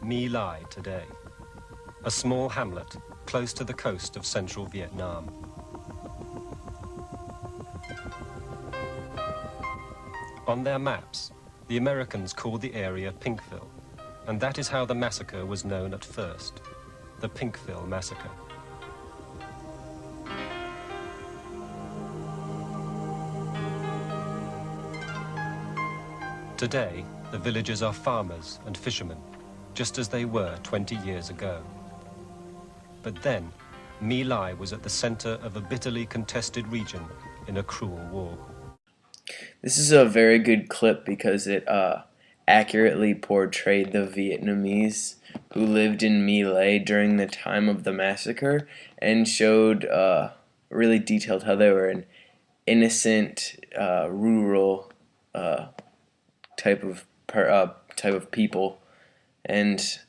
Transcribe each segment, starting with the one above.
My Lai today, a small hamlet close to the coast of central Vietnam. On their maps, the Americans called the area Pinkville, and that is how the massacre was known at first, the Pinkville Massacre. Today, the villagers are farmers and fishermen, just as they were 20 years ago. But then, My Lai was at the center of a bitterly contested region in a cruel war. This is a very good clip because it accurately portrayed the Vietnamese who lived in My Lai during the time of the massacre and showed really detailed how they were an innocent, rural type of people, and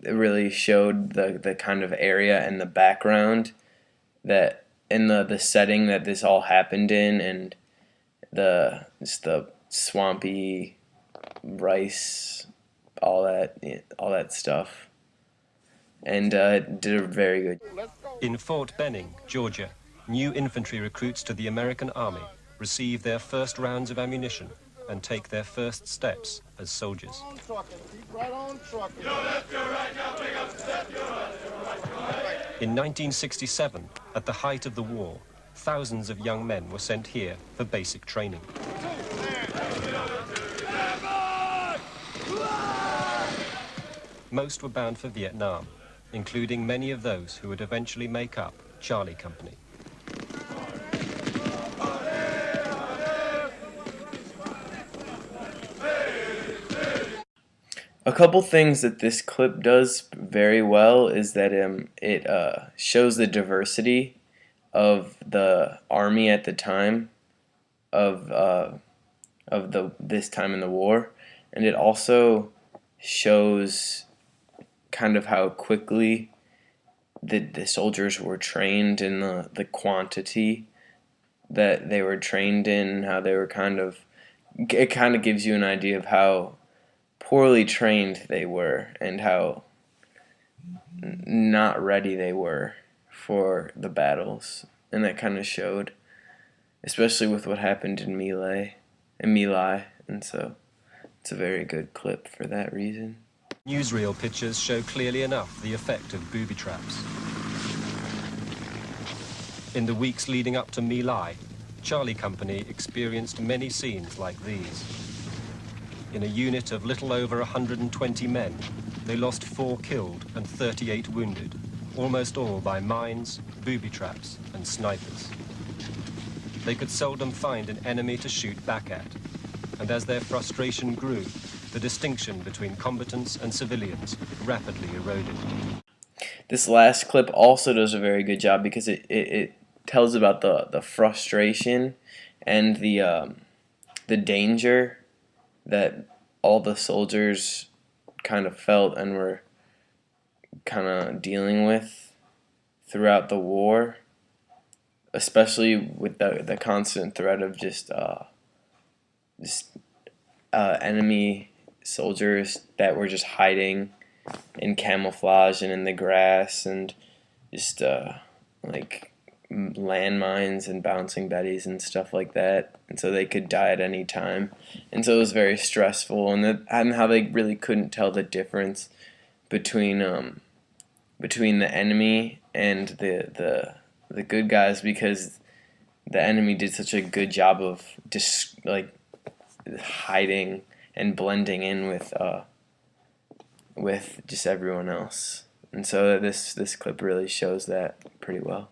it really showed the kind of area and the background that in the setting that this all happened in, and just the swampy rice, all that stuff, and it did a very good. In Fort Benning, Georgia, new infantry recruits to the American Army receive their first rounds of ammunition and take their first steps as soldiers. In 1967, at the height of the war, thousands of young men were sent here for basic training. Most were bound for Vietnam, including many of those who would eventually make up Charlie Company. A couple things that this clip does very well is that it shows the diversity of the army at the time of this time in the war, and it also shows kind of how quickly the soldiers were trained in the quantity that they were trained in, how they were it kind of gives you an idea of how poorly trained they were and how not ready they were for the battles, and that kind of showed, especially with what happened in My Lai, and so it's a very good clip for that reason. Newsreel pictures show clearly enough the effect of booby traps. In the weeks leading up to My Lai, Charlie Company experienced many scenes like these. In a unit of little over 120 men, they lost 4 killed and 38 wounded, almost all by mines, booby traps, and snipers. They could seldom find an enemy to shoot back at, and as their frustration grew, the distinction between combatants and civilians rapidly eroded. This last clip also does a very good job because it tells about the frustration and the danger that all the soldiers kind of felt and were kind of dealing with throughout the war, especially with the constant threat of just enemy soldiers that were just hiding in camouflage and in the grass, and just like landmines and bouncing betties and stuff like that, and so they could die at any time, and so it was very stressful, and how they really couldn't tell the difference between the enemy and the good guys, because the enemy did such a good job of just like hiding and blending in with just everyone else, and so this clip really shows that pretty well.